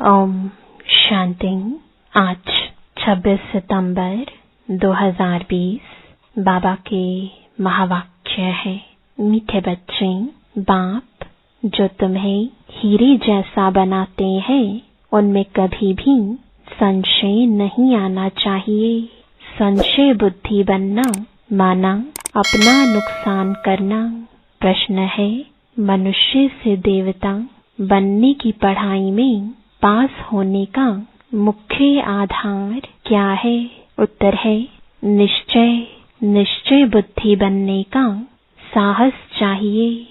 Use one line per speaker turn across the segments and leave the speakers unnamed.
ओम शांति। आज 26 सितंबर 2020 बाबा के महावाक्य है। मीठे बच्चे, बाप जो तुम्हें हीरे जैसा बनाते हैं उनमें कभी भी संशय नहीं आना चाहिए। संशय बुद्धि बनना माना अपना नुकसान करना। प्रश्न है, मनुष्य से देवता बनने की पढ़ाई में पास होने का मुख्य आधार क्या है? उत्तर है निश्चय। निश्चय बुद्धि बनने का साहस चाहिए।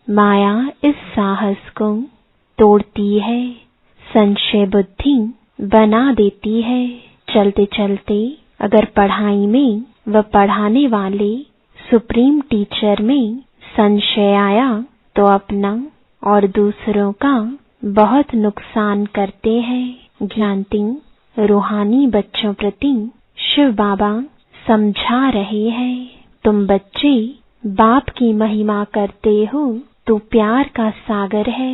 माया इस साहस को तोड़ती है, संशय बुद्धि बना देती है। चलते चलते अगर पढ़ाई में व पढ़ाने वाले सुप्रीम टीचर में संशय आया तो अपना और दूसरों का बहुत नुकसान करते हैं। ज्ञानती रूहानी बच्चों प्रति शिव बाबा समझा रहे हैं, तुम बच्चे बाप की महिमा करते हो तो प्यार का सागर है।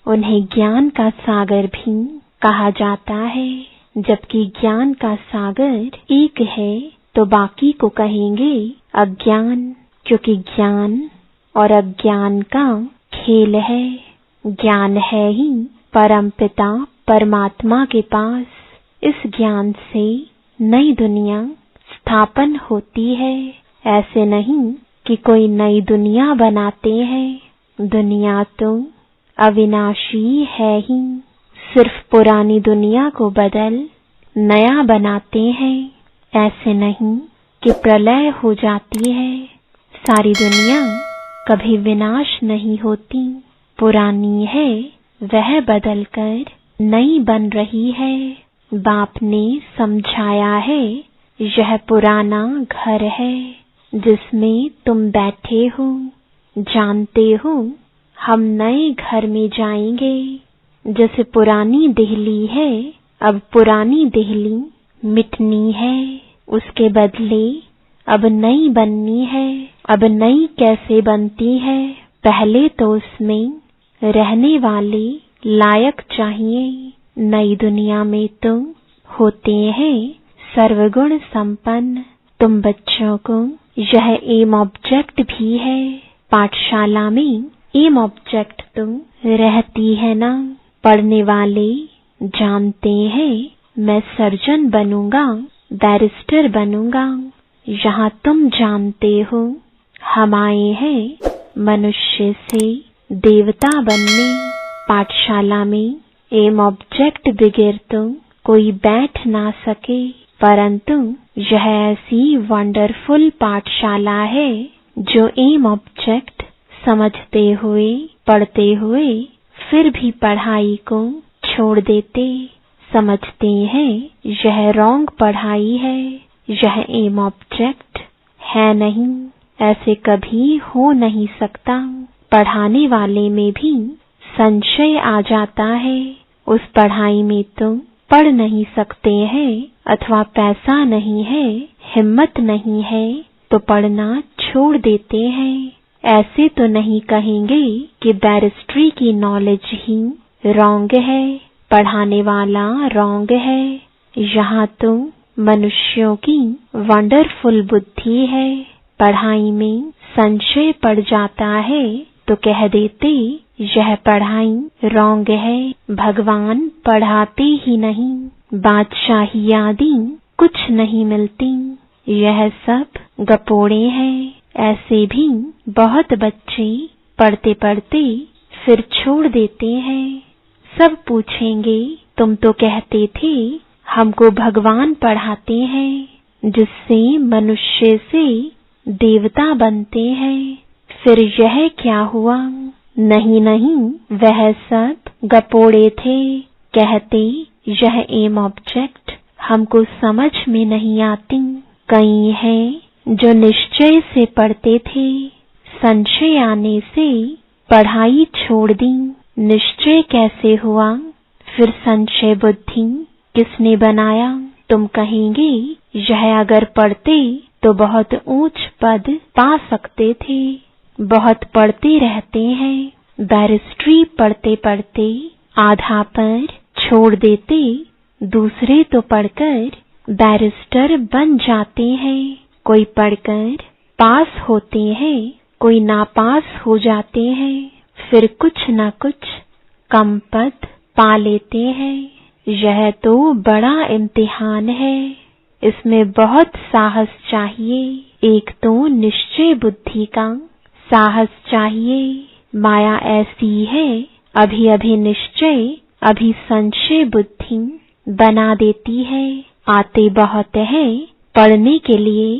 उन्हें ज्ञान का सागर भी कहा जाता है। जबकि ज्ञान का सागर एक है तो बाकी को कहेंगे अज्ञान, क्योंकि ज्ञान और अज्ञान का खेल है। ज्ञान है ही परमपिता परमात्मा के पास। इस ज्ञान से नई दुनिया स्थापन होती है। ऐसे नहीं कि कोई नई दुनिया बनाते हैं। दुनिया तो अविनाशी है ही, सिर्फ पुरानी दुनिया को बदल नया बनाते हैं। ऐसे नहीं कि प्रलय हो जाती है। सारी दुनिया कभी विनाश नहीं होती। पुरानी है वह बदलकर नई बन रही है। बाप ने समझाया है, यह पुराना घर है जिसमें तुम बैठे हो। जानते हो हम नए घर में जाएंगे। जैसे पुरानी दिल्ली है, अब पुरानी दिल्ली मिटनी है, उसके बदले अब नई बननी है। अब नई कैसे बनती है? पहले तो उसमें रहने वाले लायक चाहिए। नई दुनिया में तो होते हैं सर्वगुण संपन्न। तुम बच्चों को यह एम ऑब्जेक्ट भी है। पाठशाला में एम ऑब्जेक्ट तो रहती है ना। पढ़ने वाले जानते हैं मैं सर्जन बनूंगा, बैरिस्टर बनूंगा। यहाँ तुम जानते हो हम आए हैं मनुष्य से देवता बनने। पाठशाला में एम ऑब्जेक्ट बगैर तो कोई बैठ ना सके, परंतु यह ऐसी वंडरफुल पाठशाला है जो एम ऑब्जेक्ट समझते हुए पढ़ते हुए फिर भी पढ़ाई को छोड़ देते। समझते हैं यह रॉन्ग पढ़ाई है, यह एम ऑब्जेक्ट है नहीं। ऐसे कभी हो नहीं सकता। पढ़ाने वाले में भी संशय आ जाता है। उस पढ़ाई में तो पढ़ नहीं सकते हैं, अथवा पैसा नहीं है, हिम्मत नहीं है तो पढ़ना छोड़ देते हैं। ऐसे तो नहीं कहेंगे कि बैरिस्ट्री की नॉलेज ही रॉन्ग है, पढ़ाने वाला रॉन्ग है। यहाँ तो मनुष्यों की वंडरफुल बुद्धि है। पढ़ाई में संशय पड़ जाता है तो कह देते यह पढ़ाई रॉन्ग है, भगवान पढ़ाते ही नहीं, बादशाही आदि कुछ नहीं मिलती, यह सब गपोड़े हैं। ऐसे भी बहुत बच्चे पढ़ते पढ़ते फिर छोड़ देते हैं। सब पूछेंगे तुम तो कहते थे हमको भगवान पढ़ाते हैं, जिससे मनुष्य से देवता बनते हैं। फिर यह क्या हुआ? नहीं नहीं, वह सब गपोड़े थे। कहते यह एम ऑब्जेक्ट हमको समझ में नहीं आती। कई हैं जो निश्चय से पढ़ते थे, संशय आने से पढ़ाई छोड़ दी। निश्चय कैसे हुआ? फिर संशय बुद्धि किसने बनाया? तुम कहेंगे यह अगर पढ़ते तो बहुत ऊंच पद पा सकते थे। बहुत पढ़ते रहते हैं। बैरिस्ट्री पढ़ते पढ़ते आधा पर छोड़ देते। दूसरे तो पढ़कर बैरिस्टर बन जाते हैं, कोई पढ़कर पास होते हैं, कोई नापास हो जाते हैं, फिर कुछ न कुछ कम पद पा लेते हैं। यह तो बड़ा इम्तिहान है, इसमें बहुत साहस चाहिए। एक तो निश्चय बुद्धि का साहस चाहिए। माया ऐसी है, अभी अभी निश्चय, अभी संशय बुद्धि बना देती है। आते बहुत है पढ़ने के लिए,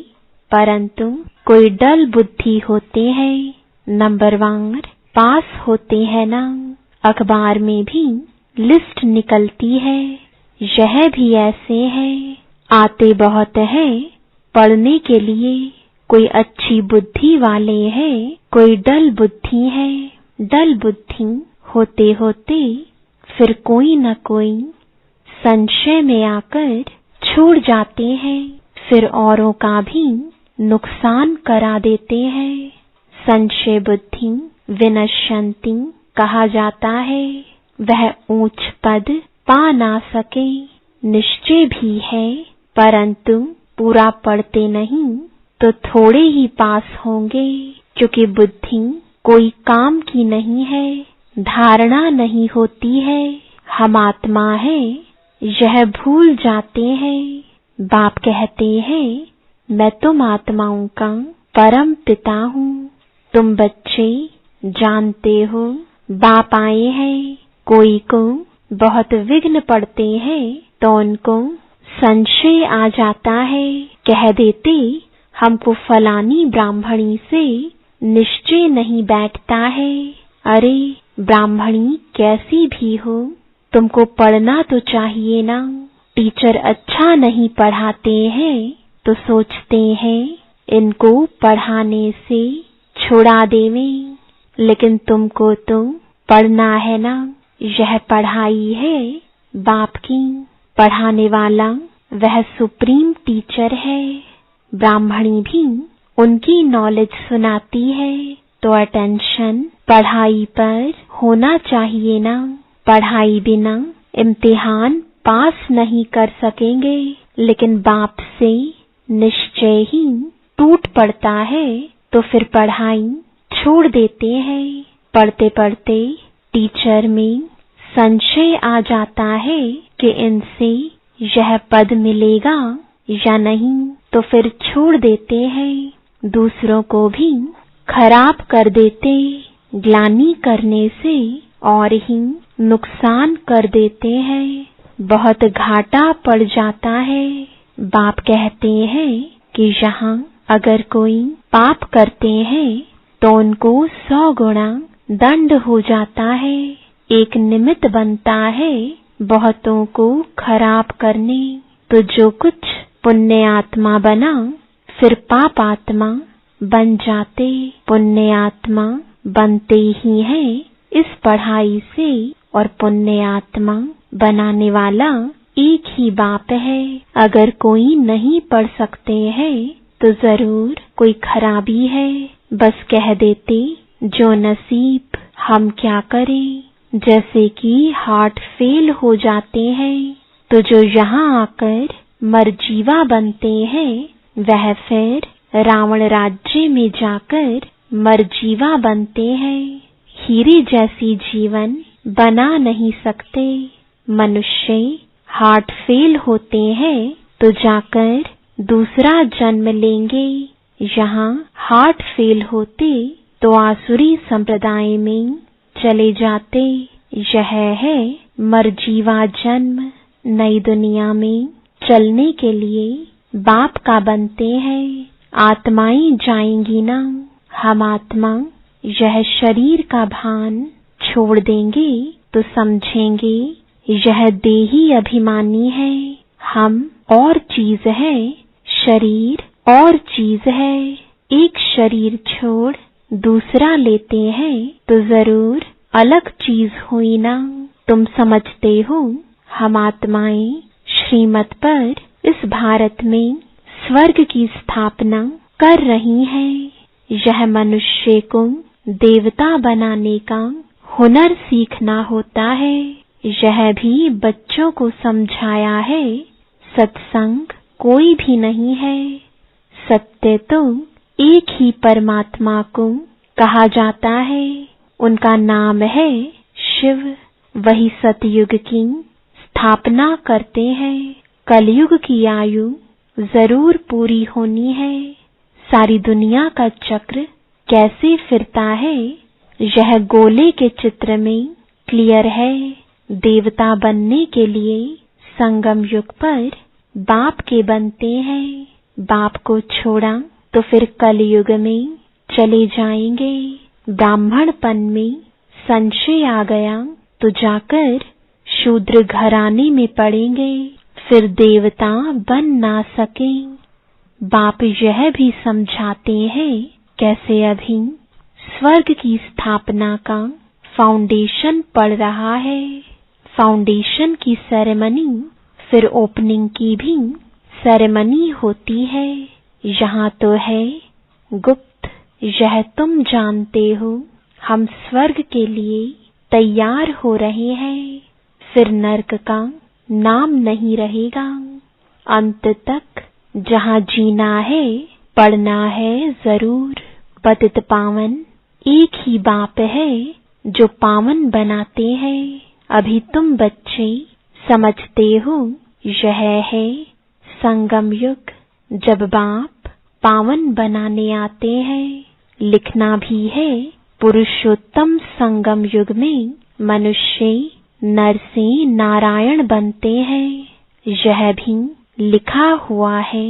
परंतु कोई डल बुद्धि होते हैं, नंबरवार पास होते हैं ना। अखबार में भी लिस्ट निकलती है, यह भी ऐसे है। आते बहुत है पढ़ने के लिए, कोई अच्छी बुद्धि वाले हैं, कोई डल बुद्धि है। डल बुद्धि होते होते फिर कोई न कोई संशय में आकर छोड़ जाते हैं, फिर औरों का भी नुकसान करा देते हैं। संशय बुद्धि विनश्यन्ति कहा जाता है। वह ऊंच पद पा ना सके, निश्चय भी है, परंतु पूरा पढ़ते नहीं तो थोड़े ही पास होंगे, क्योंकि बुद्धि कोई काम की नहीं है, धारणा नहीं होती है। हम आत्मा है यह भूल जाते हैं। बाप कहते हैं, मैं तुम आत्माओं का परम पिता हूँ। तुम बच्चे जानते हो बाप आए हैं। कोई को बहुत विघ्न पड़ते हैं तो उनको संशय आ जाता है, कह देते हमको फलानी ब्राह्मणी से निश्चय नहीं बैठता है। अरे ब्राह्मणी कैसी भी हो, तुमको पढ़ना तो चाहिए ना। टीचर अच्छा नहीं पढ़ाते हैं तो सोचते हैं इनको पढ़ाने से छुड़ा देवें, लेकिन तुमको तो पढ़ना है ना। यह पढ़ाई है बाप की, पढ़ाने वाला वह सुप्रीम टीचर है। ब्राह्मणी भी उनकी नॉलेज सुनाती है, तो अटेंशन पढ़ाई पर होना चाहिए ना। पढ़ाई बिना इम्तिहान पास नहीं कर सकेंगे, लेकिन बाप से निश्चय ही टूट पड़ता है तो फिर पढ़ाई छोड़ देते हैं। पढ़ते पढ़ते टीचर में संशय आ जाता है कि इनसे यह पद मिलेगा या नहीं, तो फिर छोड़ देते हैं। दूसरों को भी खराब कर देते, ग्लानि करने से और ही नुकसान कर देते हैं। बहुत घाटा पड़ जाता है। बाप कहते हैं कि यहाँ अगर कोई पाप करते हैं तो उनको 100 गुना दंड हो जाता है। एक निमित्त बनता है बहुतों को खराब करने। तो जो कुछ पुण्य आत्मा बना फिर पाप आत्मा बन जाते। पुण्य आत्मा बनते ही हैं इस पढ़ाई से, और पुण्य आत्मा बनाने वाला एक ही बाप है। अगर कोई नहीं पढ़ सकते हैं तो जरूर कोई खराबी है। बस कह देते जो नसीब, हम क्या करें। जैसे कि हार्ट फेल हो जाते हैं तो जो यहाँ आकर मरजीवा बनते हैं वह फिर रावण राज्य में जाकर मरजीवा बनते हैं। हीरे जैसी जीवन बना नहीं सकते। मनुष्य हार्ट फेल होते हैं तो जाकर दूसरा जन्म लेंगे। यहाँ हार्ट फेल होते तो आसुरी संप्रदाय में चले जाते। यह है मरजीवा जन्म। नई दुनिया में चलने के लिए बाप का बनते हैं। आत्माएं जाएंगी ना। हम आत्मा यह शरीर का भान छोड़ देंगे तो समझेंगे यह देही अभिमानी है। हम और चीज है, शरीर और चीज है। एक शरीर छोड़ दूसरा लेते हैं तो जरूर अलग चीज हुई ना। तुम समझते हो हम आत्माएं श्रीमत पर इस भारत में स्वर्ग की स्थापना कर रही हैं। यह मनुष्य को देवता बनाने का हुनर सीखना होता है। यह भी बच्चों को समझाया है, सत्संग कोई भी नहीं है। सत्य तो एक ही परमात्मा को कहा जाता है, उनका नाम है शिव। वही सतयुग की स्थापना करते हैं। कलयुग की आयु जरूर पूरी होनी है। सारी दुनिया का चक्र कैसे फिरता है, यह गोले के चित्र में क्लियर है। देवता बनने के लिए संगम युग पर बाप के बनते हैं। बाप को छोड़ा तो फिर कलयुग में चले जाएंगे। ब्राह्मणपन में संशय आ गया तो जाकर शूद्र घराने में पड़ेंगे, फिर देवता बन ना सके। बाप यह भी समझाते हैं कैसे अभी स्वर्ग की स्थापना का फाउंडेशन पड़ रहा है। फाउंडेशन की सेरेमनी, फिर ओपनिंग की भी सेरेमनी होती है। यहाँ तो है गुप्त, यह तुम जानते हो। हम स्वर्ग के लिए तैयार हो रहे हैं, फिर नरक का नाम नहीं रहेगा। अंत तक जहाँ जीना है, पढ़ना है जरूर। पतित पावन एक ही बाप है जो पावन बनाते हैं। अभी तुम बच्चे समझते हो, यह है संगम युग, जब बाप पावन बनाने आते हैं। लिखना भी है पुरुषोत्तम संगम युग में मनुष्य नर से नारायण बनते हैं। यह भी लिखा हुआ है,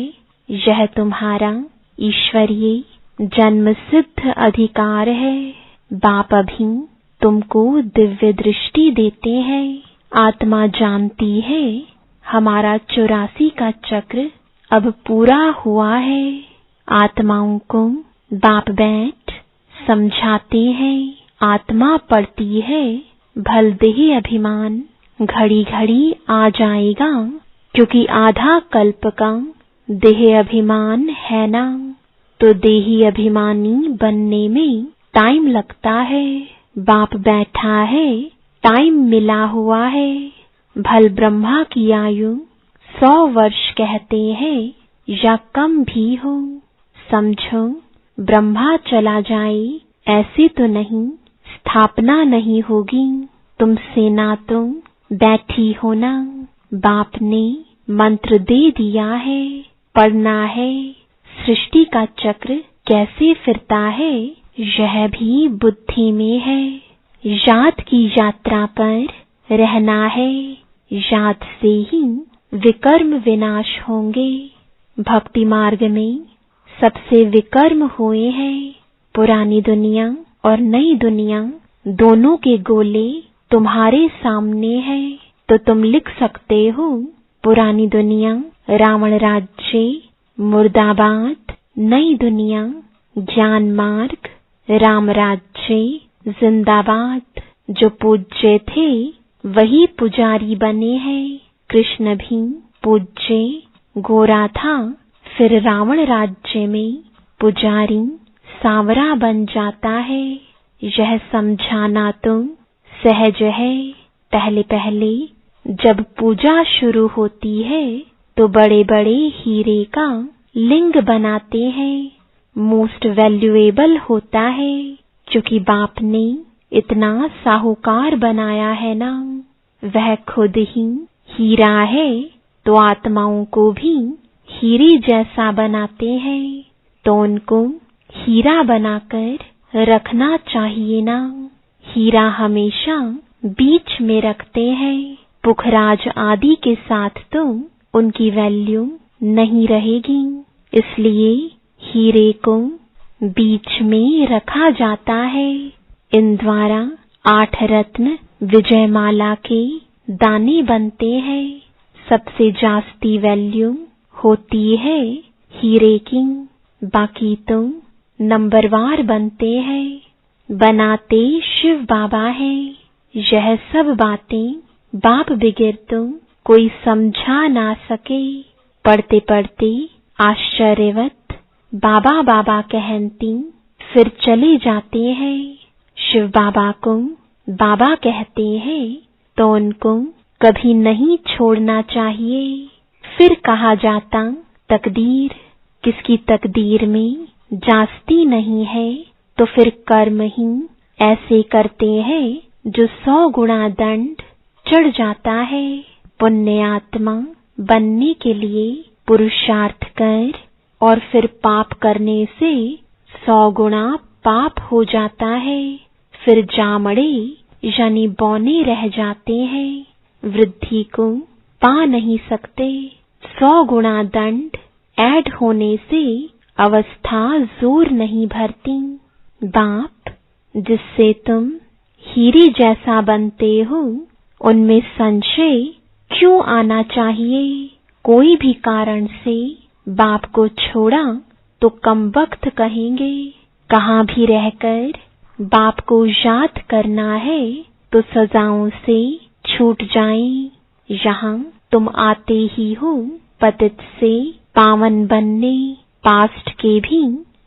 यह तुम्हारा ईश्वरीय जन्म सिद्ध अधिकार है। बाप अभी तुमको दिव्य दृष्टि देते हैं। आत्मा जानती है हमारा 84 का चक्र अब पूरा हुआ है। आत्माओं को बाप बैठ समझाते हैं। आत्मा पढ़ती है भलदेही अभिमान घड़ी घड़ी आ जाएगा, क्योंकि आधा कल्प का देह अभिमान है ना, तो देही अभिमानी बनने में टाइम लगता है। बाप बैठा है, टाइम मिला हुआ है। भल ब्रह्मा की आयु 100 वर्ष कहते हैं या कम भी हो। समझो ब्रह्मा चला जाए ऐसे तो नहीं, स्थापना नहीं होगी। तुम सेना तो बैठी हो ना। बाप ने मंत्र दे दिया है, पढ़ना है। सृष्टि का चक्र कैसे फिरता है, यह भी बुद्धि में है। याद की यात्रा पर रहना है। याद से ही विकर्म विनाश होंगे। भक्ति मार्ग में सबसे विकर्म हुए हैं। पुरानी दुनिया और नई दुनिया दोनों के गोले तुम्हारे सामने हैं, तो तुम लिख सकते हो पुरानी दुनिया रावण राज्य मुर्दाबाद, नई दुनिया ज्ञान मार्ग राम राज्य जिंदाबाद। जो पूज्य थे वही पुजारी बने हैं। कृष्ण भी पूज्य गोरा था, फिर रावण राज्य में पुजारी सांवरा बन जाता है। यह समझाना तो सहज है। पहले पहले जब पूजा शुरू होती है तो बड़े बड़े हीरे का लिंग बनाते हैं। मोस्ट वैल्यूएबल होता है, क्योंकि बाप ने इतना साहूकार बनाया है ना। वह खुद ही हीरा है, तो आत्माओं को भी हीरे जैसा बनाते हैं। तो उनको हीरा बनाकर रखना चाहिए ना। हीरा हमेशा बीच में रखते हैं। पुखराज आदि के साथ तो उनकी वैल्यू नहीं रहेगी, इसलिए हीरे को बीच में रखा जाता है। इन द्वारा 8 रत्न विजयमाला के दाने बनते हैं। सबसे जास्ती वैल्यू होती है हीरे की, बाकी तो नंबरवार बनते हैं। बनाते शिव बाबा हैं। यह सब बातें बाप बिगैर तो कोई समझा ना सके। पढ़ते पढ़ते आश्चर्यवत बाबा बाबा कहती फिर चले जाते हैं। शिव बाबा को बाबा कहते हैं, तो उनको कभी नहीं छोड़ना चाहिए। फिर कहा जाता तकदीर किसकी तकदीर में जांचती नहीं है, तो फिर कर्म ही ऐसे करते हैं जो 100 गुना दंड चढ़ जाता है। पुण्य आत्मा बनने के लिए पुरुषार्थ कर और फिर पाप करने से 100 गुना पाप हो जाता है। फिर जामड़े यानी बौने रह जाते हैं, वृद्धि को पा नहीं सकते। 100 गुना दंड ऐड होने से अवस्था जोर नहीं भरती। बाप जिससे तुम हीरे जैसा बनते हो, उनमें संशय क्यों आना चाहिए? कोई भी कारण से बाप को छोड़ा तो कमबख्त कहेंगे। कहाँ भी रहकर बाप को याद करना है तो सजाओं से छूट जाएं। यहाँ तुम आते ही हो पतित से पावन बनने। पास्ट के भी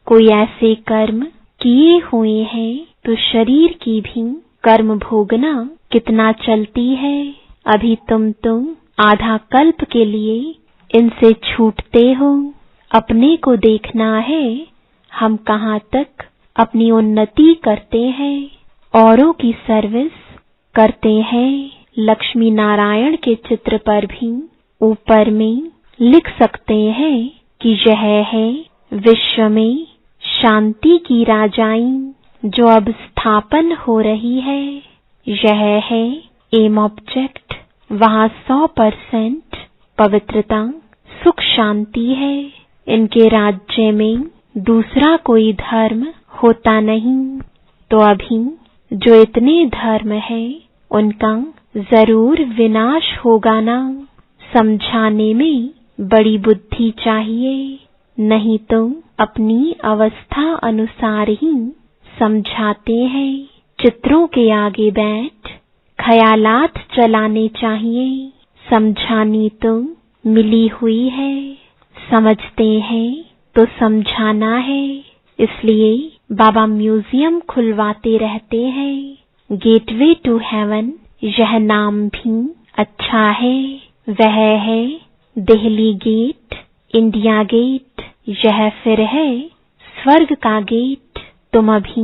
कोई ऐसे कर्म किए हुए हैं तो शरीर की भी कर्म भोगना कितना चलती है। अभी तुम तो आधा कल्प के लिए इनसे छूटते हो। अपने को देखना है, हम कहाँ तक अपनी उन्नति करते हैं, औरों की सर्विस करते हैं। लक्ष्मी नारायण के चित्र पर भी ऊपर में लिख सकते हैं कि यह है विश्व में शांति की राजाई जो अब स्थापन हो रही है। यह है एम ऑब्जेक्ट। वहाँ 100% पवित्रता सुख शांति है। इनके राज्य में दूसरा कोई धर्म होता नहीं। तो अभी जो इतने धर्म है उनका जरूर विनाश होगा ना। समझाने में बड़ी बुद्धि चाहिए, नहीं तो अपनी अवस्था अनुसार ही समझाते हैं। चित्रों के आगे बैठ ख्यालात चलाने चाहिए। समझानी तो मिली हुई है, समझते हैं तो समझाना है। इसलिए बाबा म्यूजियम खुलवाते रहते हैं। गेटवे टू हेवन यह नाम भी अच्छा है। वह है दिल्ली गेट, इंडिया गेट। यह फिर है स्वर्ग का गेट। तुम अभी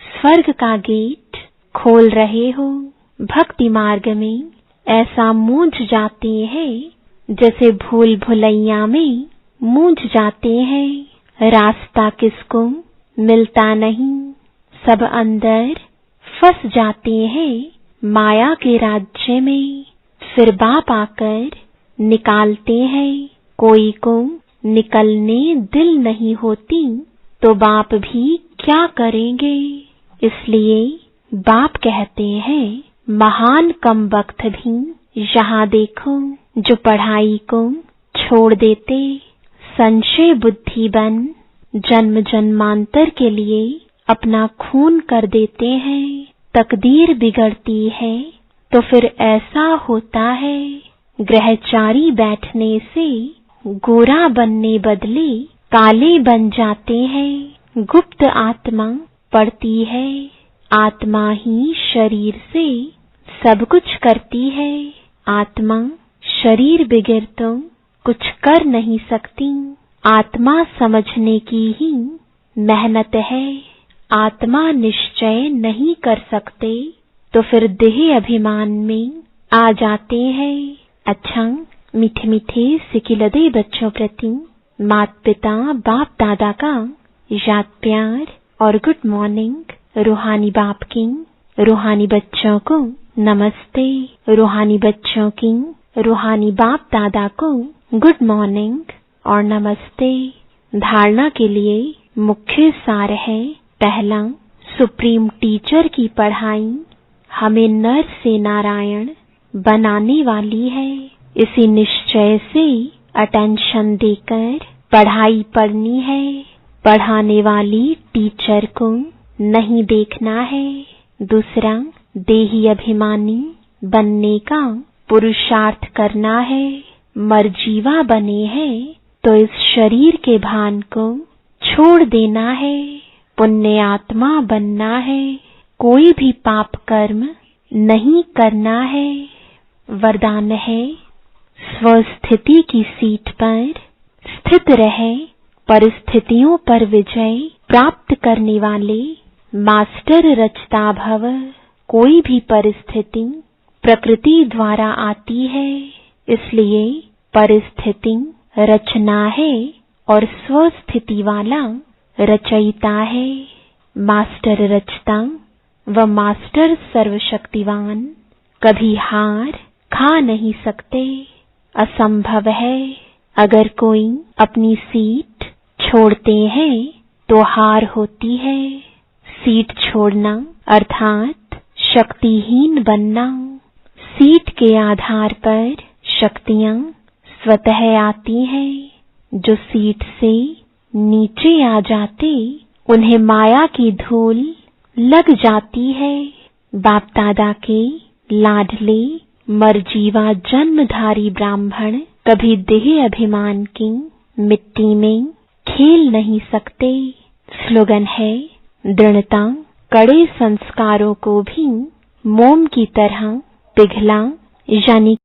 स्वर्ग का गेट खोल रहे हो। भक्ति मार्ग में ऐसा मूझ जाते हैं जैसे भूल भुलैया में मूझ जाते हैं। रास्ता किसको मिलता नहीं, सब अंदर फंस जाते हैं माया के राज्य में। फिर बाप आकर निकालते हैं। कोई को निकलने दिल नहीं होती तो बाप भी क्या करेंगे। इसलिए बाप कहते हैं महान कमबख्त भी यहाँ देखो जो पढ़ाई को छोड़ देते, संशय बुद्धि बन जन्म जन्मांतर के लिए अपना खून कर देते हैं। तकदीर बिगड़ती है तो फिर ऐसा होता है। ग्रहचारी बैठने से गोरा बनने बदले काले बन जाते हैं। गुप्त आत्मा पड़ती है। आत्मा ही शरीर से सब कुछ करती है। आत्मा शरीर बिगड़ तो कुछ कर नहीं सकती। आत्मा समझने की ही मेहनत है। आत्मा निश्चय नहीं कर सकते तो फिर देह अभिमान में आ जाते हैं। अच्छा, मीठे मीठे सिकिलदे बच्चों प्रति माता पिता बाप दादा का याद प्यार और गुड मॉर्निंग। रूहानी बाप की रूहानी बच्चों को नमस्ते। रूहानी बच्चों की रूहानी बाप दादा को गुड मॉर्निंग और नमस्ते। धारणा के लिए मुख्य सार है, पहला, सुप्रीम टीचर की पढ़ाई हमें नर से नारायण बनाने वाली है। इसी निश्चय से अटेंशन देकर पढ़ाई पढ़नी है। पढ़ाने वाली टीचर को नहीं देखना है। दूसरा, देही अभिमानी बनने का पुरुषार्थ करना है। मरजीवा बने हैं तो इस शरीर के भान को छोड़ देना है। पुण्य आत्मा बनना है। कोई भी पाप कर्म नहीं करना है। वरदान है, स्वस्थिति की सीट पर स्थित रहे परिस्थितियों पर विजय प्राप्त करने वाले मास्टर रचता भव। कोई भी परिस्थिति प्रकृति द्वारा आती है, इसलिए परिस्थिति रचना है और स्वस्थिति वाला रचयिता है। मास्टर रचता व मास्टर सर्वशक्तिवान कभी हार खा नहीं सकते। असंभव है। अगर कोई अपनी सीट छोड़ते हैं तो हार होती है। सीट छोड़ना अर्थात शक्तिहीन बनना। सीट के आधार पर शक्तियां स्वतः आती हैं। जो सीट से नीचे आ जाते उन्हें माया की धूल लग जाती है। बाप दादा के लाडले मरजीवा जन्मधारी ब्राह्मण कभी देह अभिमान की मिट्टी में खेल नहीं सकते। स्लोगन है, दृढ़ता कड़े संस्कारों को भी मोम की तरह पिघला यानी